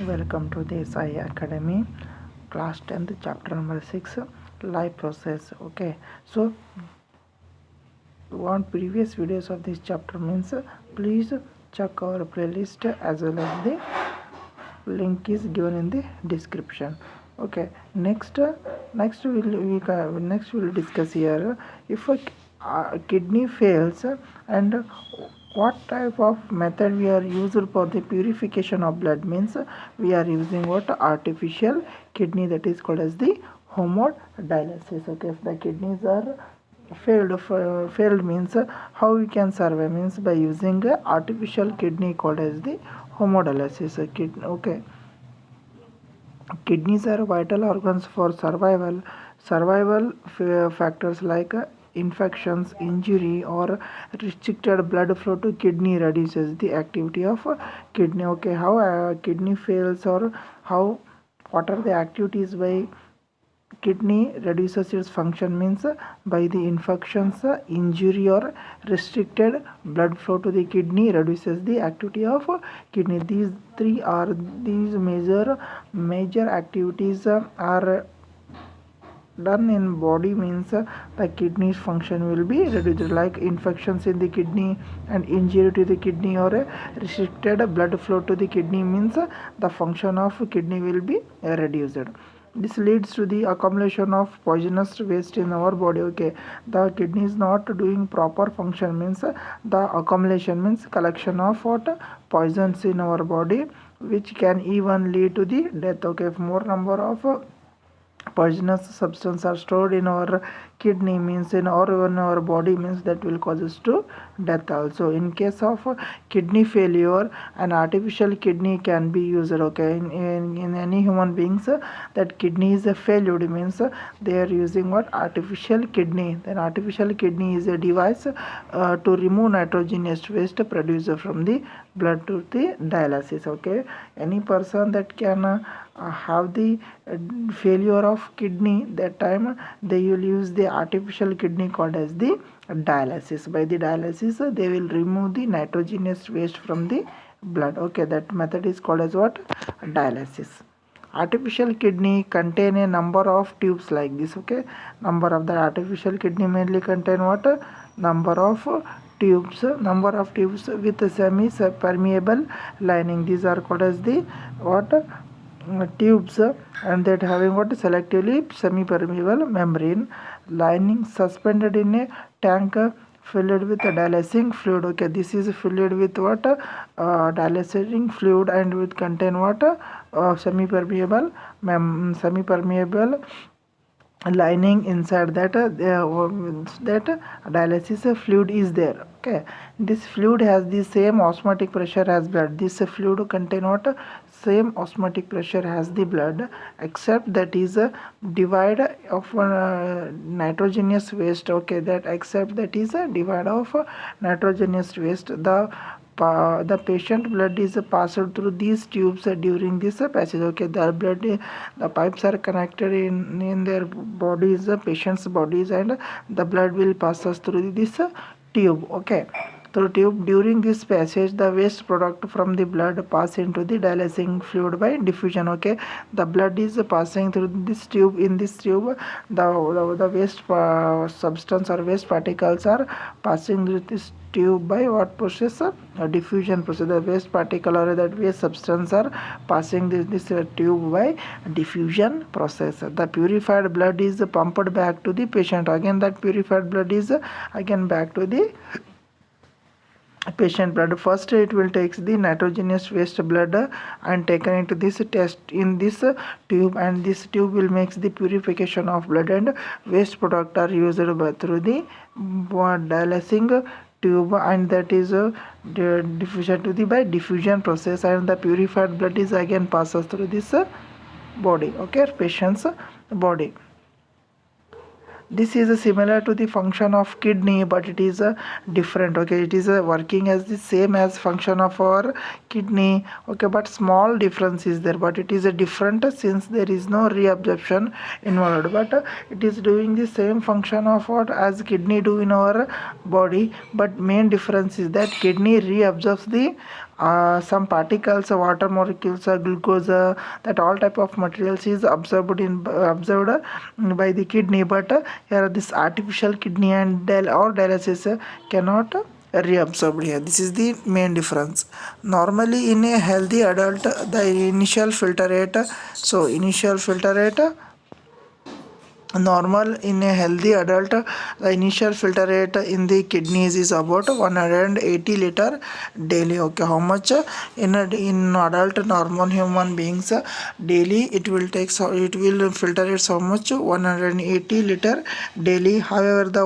Welcome to the SI Academy, class 10th, chapter number 6, life process. Okay, so want previous videos of this chapter means please check our playlist as well as the link is given in the description. Okay, next we'll discuss here if a kidney fails and what type of method we are used for the purification of blood. Means we are using what artificial kidney, that is called as the hemodialysis. Okay, if the kidneys are failed means how we can survive means by using a artificial kidney called as the hemodialysis. Okay, kidneys are vital organs for survival factors like infections, injury, or restricted blood flow to kidney reduces the activity of kidney. Okay, how kidney fails, or how what are the activities by kidney reduces its function means by the infections, injury, or restricted blood flow to the kidney reduces the activity of kidney. These three are these major activities are done in body means the kidney's function will be reduced, like infections in the kidney and injury to the kidney or restricted blood flow to the kidney means the function of kidney will be reduced. This leads to the accumulation of poisonous waste in our body. Okay, the kidney is not doing proper function means the accumulation means collection of what poisons in our body, which can even lead to the death. Okay, if more number of poisonous substance are stored in our kidney means in our body means that will cause us to death also. In case of kidney failure, an artificial kidney can be used. Okay, in any human beings that kidney is a failure means they are using what artificial kidney. Then artificial kidney is a device to remove nitrogenous waste produced from the blood to the dialysis. Okay, any person that can have the failure of kidney, that time they will use the artificial kidney called as the dialysis. By the dialysis they will remove the nitrogenous waste from the blood. Okay, that method is called as what dialysis. Artificial kidney contain a number of tubes like this. Okay, number of the artificial kidney mainly contain what number of tubes with semi permeable lining. These are called as the what tubes, and that having what selectively semi-permeable membrane lining suspended in a tank filled with a dialysing fluid. Okay, this is filled with what dialysing fluid and with contain what semi-permeable lining inside that that dialysis fluid is there. Okay, this fluid has the same osmotic pressure as blood. This fluid contain what same osmotic pressure as the blood, except that is a divide of nitrogenous waste. Okay, that except that is a divide of nitrogenous waste. The patient blood is passed through these tubes during this passage. Okay, the pipes are connected in their bodies, the patient's bodies, and the blood will pass us through this tube. Okay, through tube. During this passage the waste product from the blood pass into the dialysing fluid by diffusion. Okay, the blood is passing through this tube. In this tube the waste substance or waste particles are passing through this tube by what process? Diffusion process. The waste particle or that waste substance are passing this tube by diffusion process. The purified blood is pumped back to the patient. Again that purified blood is again back to the patient blood. First it will take the nitrogenous waste blood and taken into this test in this tube, and this tube will makes the purification of blood, and waste product are used through the dialysing tube, and that is diffusion to the by diffusion process, and the purified blood is again passes through this body. Okay, patient's body. This is similar to the function of kidney, but it is different. Okay, it is working as the same as function of our kidney. Okay, but small difference is there, but it is a different since there is no reabsorption involved, but it is doing the same function of what as kidney do in our body, but main difference is that kidney reabsorbs the some particles, water molecules, glucose, that all type of materials is absorbed by the kidney, but here this artificial kidney and or dialysis cannot reabsorbed here. This is the main difference. Normally in a healthy adult, the initial filter rate, so initial filter rate normal in a healthy adult, the initial filter rate in the kidneys is about 180 liter daily. Okay, how much in adult normal human beings daily it will take, so it will filter it so much 180 liter daily. However, the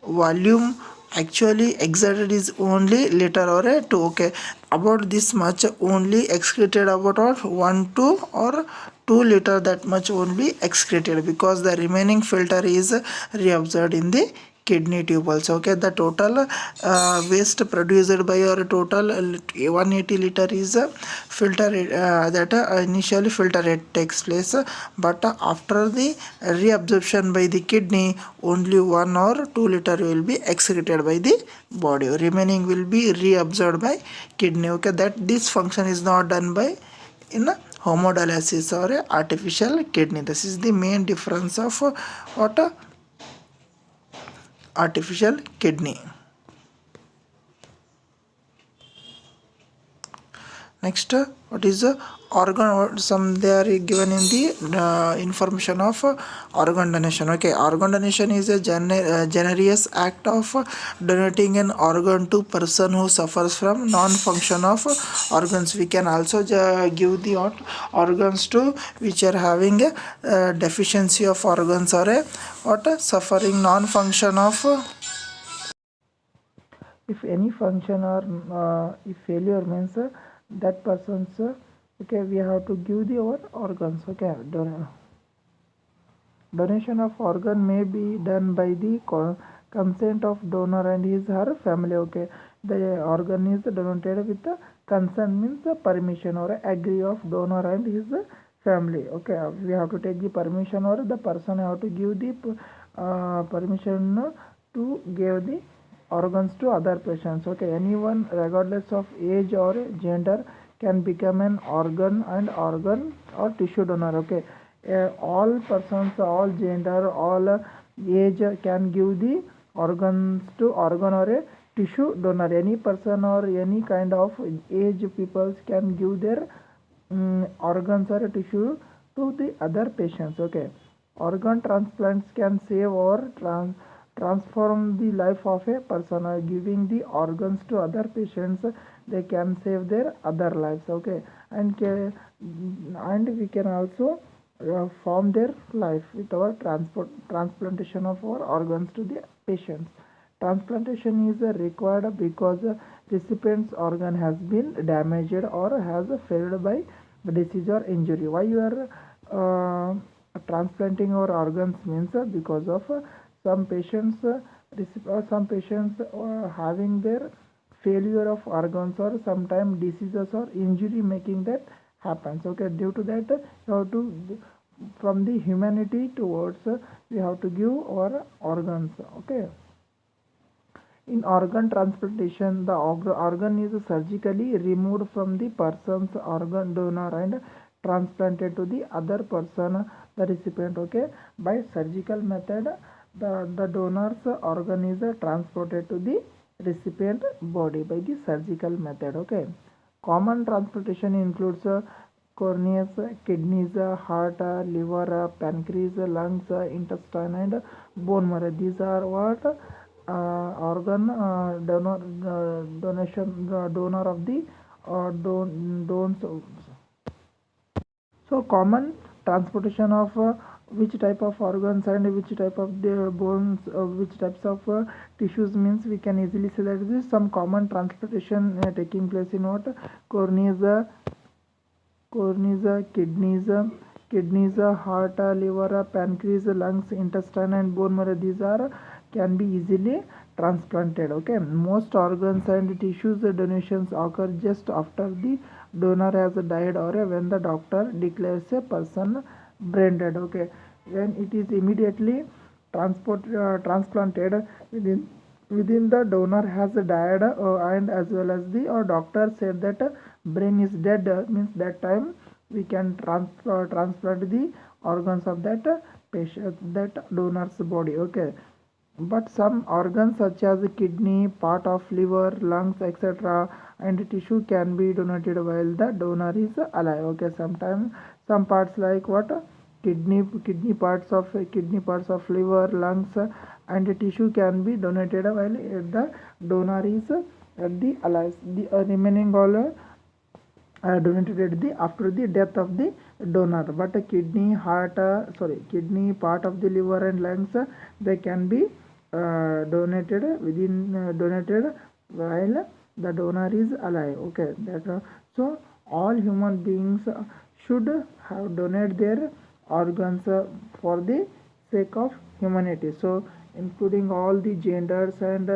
volume actually exerted is only liter or a 2. Okay, about this much only excreted, about or 1 to or 2 liter, that much only excreted, because the remaining filter is reabsorbed in the kidney tube also. Okay, the total waste produced by your total 180 liter is filter that initially filter rate takes place, but after the reabsorption by the kidney only 1 or 2 liter will be excreted by the body, remaining will be reabsorbed by kidney. Okay, that this function is not done by in hemodialysis or a artificial kidney. This is the main difference of what artificial kidney. Next, what is organ? Some they are given in the information of organ donation. Okay, organ donation is a generous act of donating an organ to person who suffers from non-function of organs. We can also give the organs to which are having a deficiency of organs or a what suffering non-function of. If any function or if failure means that person's okay, we have to give the our organs. Okay, donation of organ may be done by the consent of donor and his her family. Okay, the organ is donated with the consent means the permission or agree of donor and his family. Okay, we have to take the permission, or the person have to give the permission to give the organs to other patients. Okay, anyone regardless of age or gender can become an organ or tissue donor. Okay, all persons, all gender, all age can give the organs to organ or a tissue donor. Any person or any kind of age peoples can give their organs or a tissue to the other patients. Okay, organ transplants can save or transform the life of a person. Giving the organs to other patients, they can save their other lives. Okay, and we can also form their life with our transplantation of our organs to the patients. Transplantation is required because the recipient's organ has been damaged or has failed by disease or injury. Why you are transplanting our organs means because of some patients having their failure of organs or sometimes diseases or injury making that happens. Okay, due to that you have to from the humanity towards we have to give our organs. Okay, in organ transplantation, the organ is surgically removed from the person's organ donor and transplanted to the other person, the recipient. Okay, by surgical method, the donor's organ is transported to the recipient body by the surgical method. Okay, common transplantation includes corneas, kidneys, heart, liver, pancreas, lungs, intestine, and bone marrow. These are what organ donation donor of the dons. So common transportation of which type of organs and which type of the bones, which types of tissues means we can easily say that this is some common transportation taking place in what corneas, kidneys, heart, liver, pancreas, lungs, intestine, and bone marrow. These are can be easily transplanted. Okay, most organs and tissues donations occur just after the donor has died or when the doctor declares a person brain dead. Okay, when it is immediately transplanted within within the donor has died, and as well as the doctor said that brain is dead, means that time we can transplant the organs of that patient, that donor's body. Okay, but some organs such as kidney, part of liver, lungs, etc., and tissue can be donated while the donor is alive. Okay, sometimes some parts like what, kidney parts of liver, lungs, and tissue can be donated while the donor is at the alive. The remaining all donated at the after the death of the donor. But kidney, heart, kidney, part of the liver and lungs, they can be donated while the donor is alive. Okay, that so all human beings should have donate their organs for the sake of humanity. So including all the genders and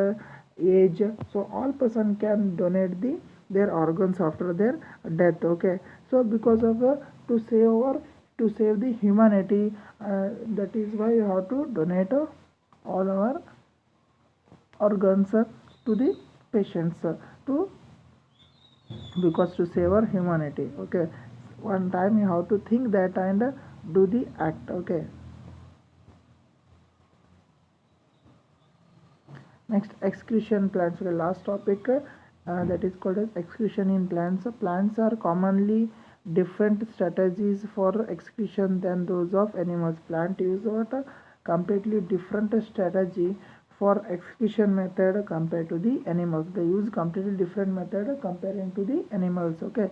age, so all person can donate their organs after their death. Okay, so because of to save the humanity, that is why you have to donate all our organs to the patients, to because to save our humanity. Okay, one time you have to think that and do the act. Okay, next, excretion plants. Okay, last topic, that is called as excretion in plants. Plants are commonly different strategies for excretion than those of animals. Plant use what, completely different strategy for excretion method compared to the animals. They use completely different method comparing to the animals. Okay,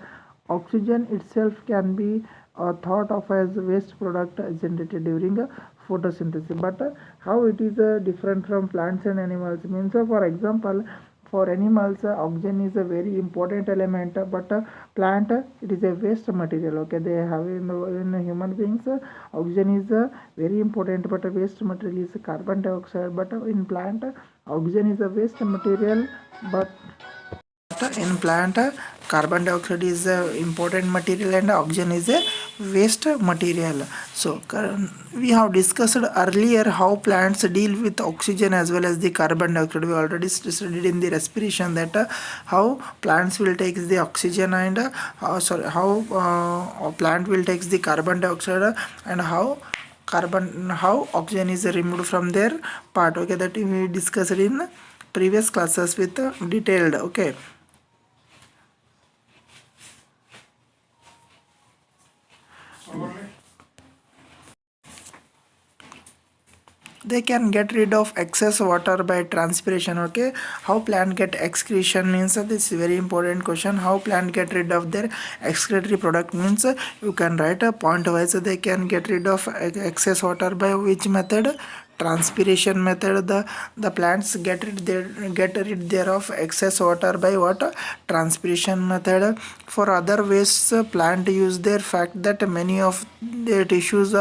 oxygen itself can be thought of as waste product generated during photosynthesis. But how it is different from plants and animals means, for example, for animals oxygen is a very important element, but plant it is a waste material. Okay, they have in human beings oxygen is very important, but waste material is carbon dioxide. But in plant oxygen is a waste material, but in plant carbon dioxide is a important material and oxygen is a waste material. So we have discussed earlier how plants deal with oxygen as well as the carbon dioxide. We already studied in the respiration that how plants will take the oxygen and how plant will take the carbon dioxide, and how oxygen is removed from their part. Okay, that we discussed in previous classes with detailed. Okay, they can get rid of excess water by transpiration. Okay, how plant get excretion means, this is very important question. How plant get rid of their excretory product means, you can write a point wise. They can get rid of excess water by which method? Transpiration method. The plants get rid thereof excess water by what? Transpiration method. For other wastes, plant use their fact that many of their tissues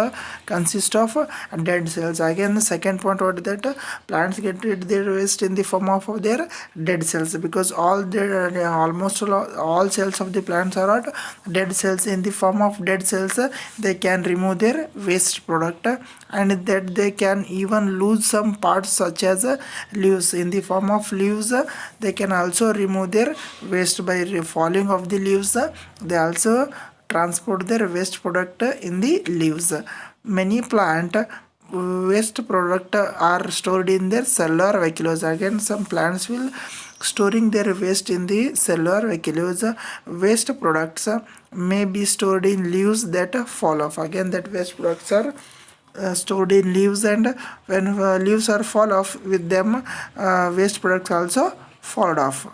consist of dead cells. Again, the second point, what that plants get rid their waste in the form of their dead cells, because all their almost all cells of the plants are not dead cells. In the form of dead cells, they can remove their waste product, and that they can even lose some parts such as leaves. In the form of leaves, they can also remove their waste by falling of the leaves. They also transport their waste product in the leaves. Many plant waste product are stored in their cellular vacuoles. Again, some plants will storing their waste in the cellular vacuoles. Waste products may be stored in leaves that fall off. Again, that waste products are stored in leaves, and when leaves are fall off, with them waste products also fall off.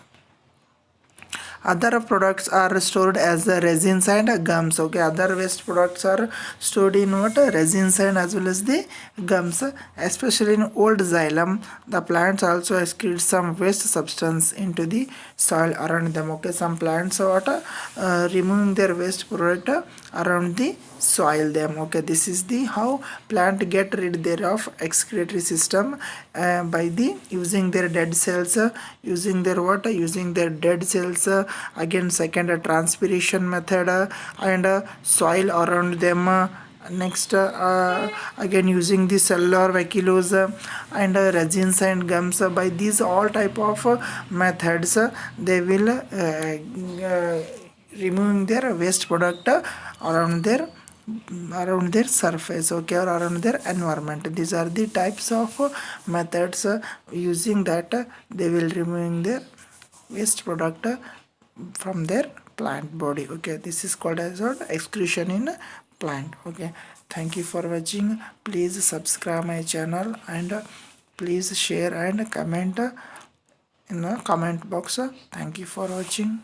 Other products are stored as resins and gums. Okay, other waste products are stored in what? Resins and as well as the gums. Especially in old xylem, the plants also excrete some waste substance into the soil around them. Okay, some plants are removing their waste product around the soil them. Okay, this is the how plant get rid thereof excretory system by the using their dead cells, using their what? Using their dead cells. Again, second, transpiration method, and soil around them, Next, again using the cellular vehicles and resins and gums. By these all type of methods, they will removing their waste product around their surface, okay, or around their environment. These are the types of methods using that they will removing their waste product from their plant body. Okay, this is called as excretion in plant. Okay, thank you for watching. Please subscribe my channel and please share and comment in the comment box. Thank you for watching.